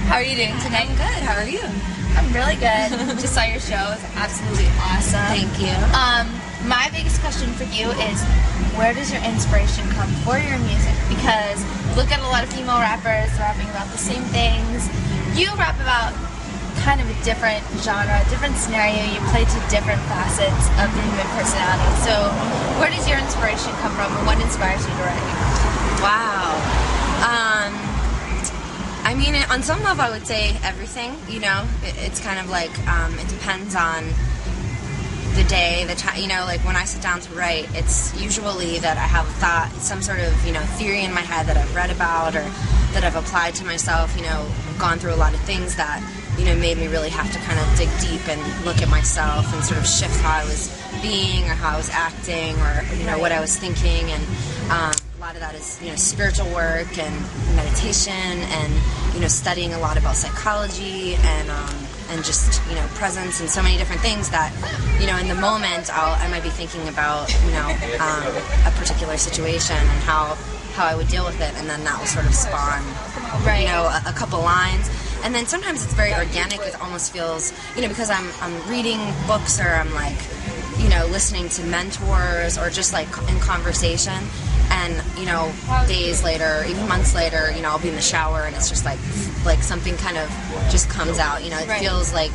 How are you doing tonight? I'm good. How are you? I'm really good. Just saw your show. It's absolutely awesome. Thank you. My biggest question for you is, where does your inspiration come for your music? Because look at a lot of female rappers rapping about the same things. You rap about kind of a different genre, different scenario. You play to different facets of the human personality. So where does your inspiration come from, and what inspires you to write? Wow. I mean, on some level, I would say everything. You know, it's kind of like it depends on the day, the time. You know, like when I sit down to write, it's usually that I have a thought, some sort of theory in my head that I've read about or that I've applied to myself. You know, I've gone through a lot of things that made me really have to kind of dig deep and look at myself and sort of shift how I was being or how I was acting or what I was thinking. And a lot of that is spiritual work and meditation and studying a lot about psychology and just presence and so many different things that in the moment I might be thinking about a particular situation and how I would deal with it, and then that will sort of spawn a couple lines. And then sometimes it's very organic. It almost feels, because I'm reading books or I'm like, listening to mentors or just like in conversation. And, days later, even months later, I'll be in the shower and it's just like something kind of just comes out. It feels like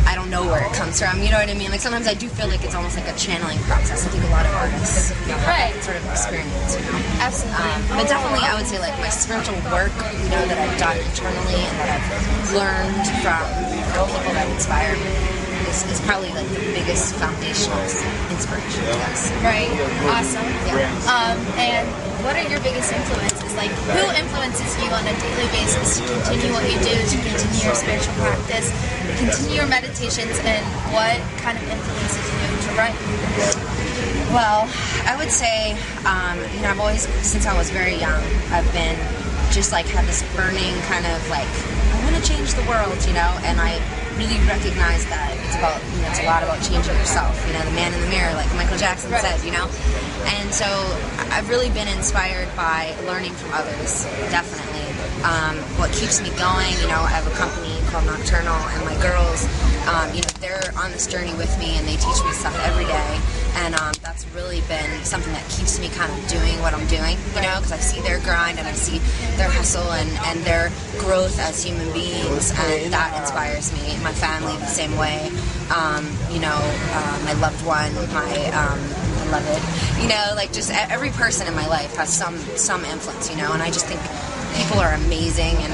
I don't know where it comes from. You know what I mean? Like sometimes I do feel like it's almost like a channeling process. I think a lot of artists have that sort of experience. Absolutely. But definitely, I would say like my spiritual work, that I've done internally and that I've learned from people that inspire me is probably like the biggest foundational inspiration. Yes. Right. Awesome. Yeah. And what are your biggest influences? Like, who influences you on a daily basis to continue what you do, to continue your spiritual practice, continue your meditations, and what kind of influences you to write? Well, I would say, I've always, since I was very young, I've been just like had this burning kind of like, I want to change the world, and I really recognize that it's about, it's a lot about changing yourself, the man in the mirror, like Michael Jackson said, And so I've really been inspired by learning from others, definitely. What keeps me going, I have a company called Nocturnal, and my girls, they're on this journey with me, and they teach me stuff every day. And that's really been something that keeps me kind of doing what I'm doing, because I see their grind and I see their hustle and their growth as human beings, and that inspires me. My family the same way, my loved one, my beloved, like just every person in my life has some influence, and I just think people are amazing, and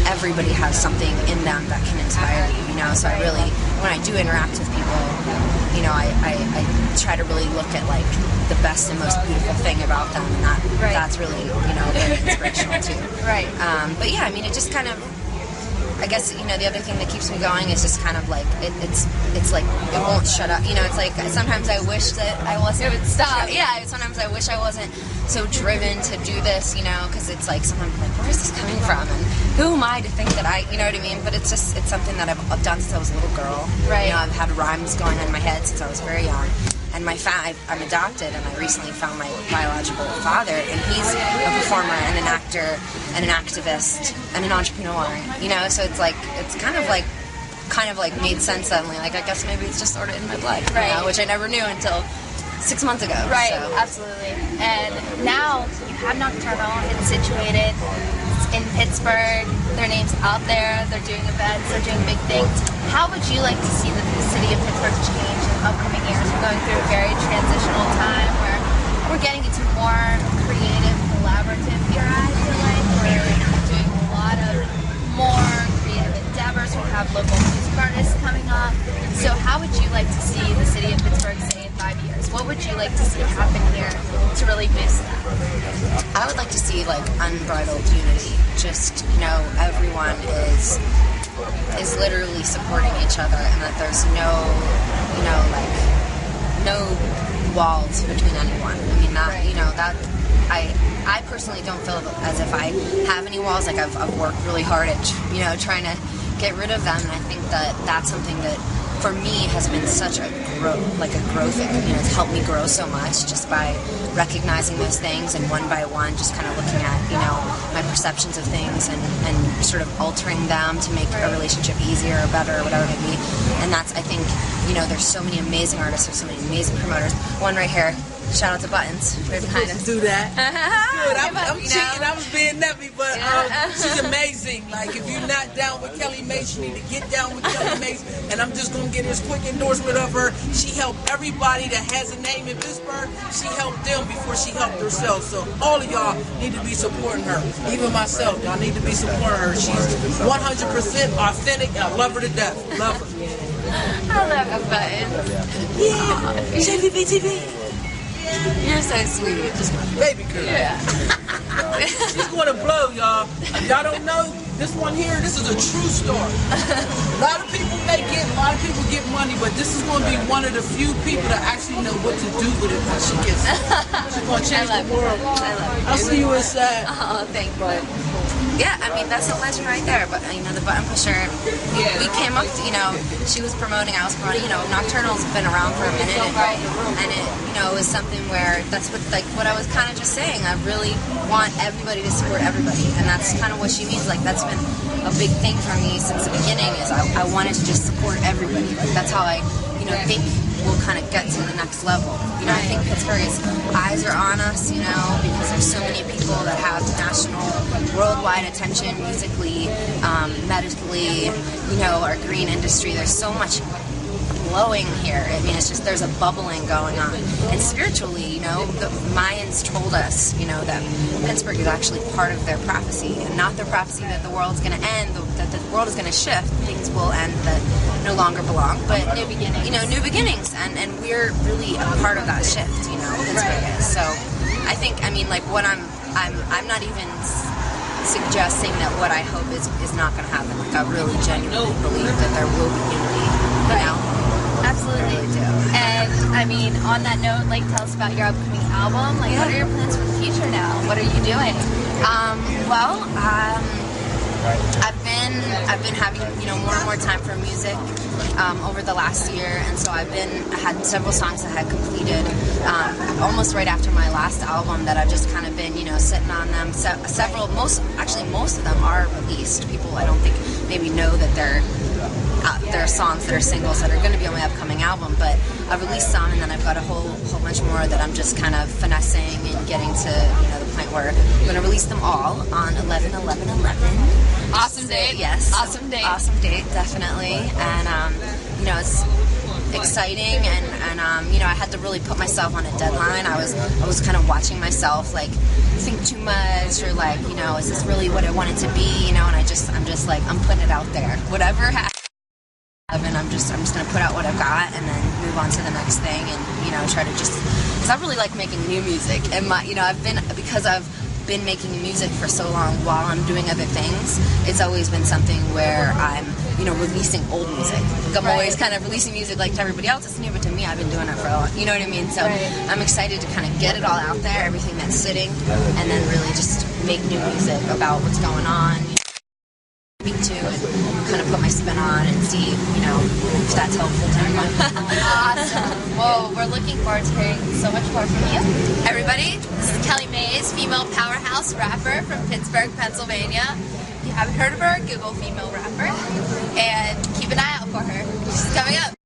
everybody has something in them that can inspire you, so I really, when I do interact with people, I try to really look at like the best and most beautiful thing about them, and that's really, very inspirational too. Right. But yeah, it just kind of, I guess, the other thing that keeps me going is just kind of like, it's like, it won't shut up. It's like, sometimes I wish that I wasn't. It would stop. Yeah, sometimes I wish I wasn't so driven to do this, because it's like, sometimes I'm like, where is this coming from? And who am I to think that you know what I mean? But it's something that I've done since I was a little girl. Right. I've had rhymes going on in my head since I was very young. And I'm adopted, and I recently found my biological father, and he's a performer and an actor and an activist and an entrepreneur, so it's like, it's kind of like made sense suddenly, like I guess maybe it's just sort of in my blood, which I never knew until 6 months ago. Right, so. Absolutely. And now you have Nocturnal, it's situated in Pittsburgh, their name's out there, they're doing events, they're doing big things. How would you like to see the city of Pittsburgh change in upcoming years? We're going through a very transitional time where we're getting into more creative, collaborative era, I feel like. We're doing a lot of more creative endeavors. We have local music artists coming up. So how would you like to see the city of Pittsburgh, say, in 5 years? What would you like to see happen here to really boost that? I would like to see like unbridled unity. Just, everyone is literally supporting each other, and that there's no walls between anyone. That I personally don't feel as if I have any walls. Like I've worked really hard at trying to get rid of them, and I think that that's something that for me has been such a growth, it's helped me grow so much just by recognizing those things, and one by one just kind of looking at, my perceptions of things and sort of altering them to make a relationship easier or better or whatever it may be. And that's, I think, there's so many amazing artists, there's so many amazing promoters. One right here. Shout out to Buttons. Right behind us. Do that. Good. I'm cheating. I was being nervy, but she's amazing. Like, if you're not down with Kelly Mace, you need to get down with Kelly Mace. And I'm just going to get this quick endorsement of her. She helped everybody that has a name in Pittsburgh. She helped them before she helped herself. So all of y'all need to be supporting her. Even myself, y'all need to be supporting her. She's 100% authentic. I love her to death. Love her. I love you, Buttons. Yeah. JVB TV. You're so sweet. Baby girl. Yeah. She's going to blow, y'all. If y'all don't know, this one here, this is a true story. A lot of people get money, but this is going to be one of the few people that actually know what to do with it when she gets it. She's going to change the world. I love you. I'll see you inside. Oh, thank you. Yeah, I mean, that's a legend right there. But, the Button Pusher, we came up to, she was promoting, I was promoting, Nocturnal's been around for a minute. And it, it was something where that's what I was kind of just saying. I really want everybody to support everybody. And that's kind of what she means. Like, that's been a big thing for me since the beginning is I wanted to just support everybody. Like, that's how I, think we'll kind of get to the next level. I think Pittsburgh's eyes are on us, because there's so many people that have national, worldwide attention musically, medically, our green industry. There's so much glowing here. I mean, it's just, there's a bubbling going on. And spiritually, the Mayans told us, that Pittsburgh is actually part of their prophecy, and not their prophecy that the world's going to end, that the world is going to shift, things will end that no longer belong, but new beginnings. New beginnings, and we're really a part of that shift, Pittsburgh is. So I think, what I'm not even suggesting that what I hope is not going to happen. Like, I really genuinely believe that there will be unity, Absolutely. I really do. And on that note, tell us about your upcoming album. What are your plans for the future now? What are you doing? I've been having more and more time for music over the last year, and so I had several songs that I had completed almost right after my last album that I've just kind of been sitting on them. Most of them are released. People, I don't think, maybe know that there are songs that are singles that are going to be on my upcoming album, but I've released some, and then I've got a whole bunch more that I'm just kind of finessing and getting to the point where I'm going to release them all on 11/11/11. Awesome date. Yes. Awesome date. Awesome date, definitely. And it's exciting, and I had to really put myself on a deadline. I was kind of watching myself think too much, or is this really what I want it to be? And I'm just I'm putting it out there. Whatever happens, and I'm just gonna put out what I've got, and then move on to the next thing, and try to because I really like making new music, and because I've been making music for so long while I'm doing other things, it's always been something where I'm releasing old music. I'm always kind of releasing music to everybody else it's new, but to me I've been doing it for a long, you know what I mean? So I'm excited to kind of get it all out there, everything that's sitting, and then really just make new music about what's going on, speak to, and kind of put my spin on and see, if that's helpful to everyone. Awesome. Well, we're looking forward to hearing so much more from you. Everybody, this is Kelly Mays, female powerhouse rapper from Pittsburgh, Pennsylvania. If you haven't heard of her, Google female rapper, and keep an eye out for her. She's coming up.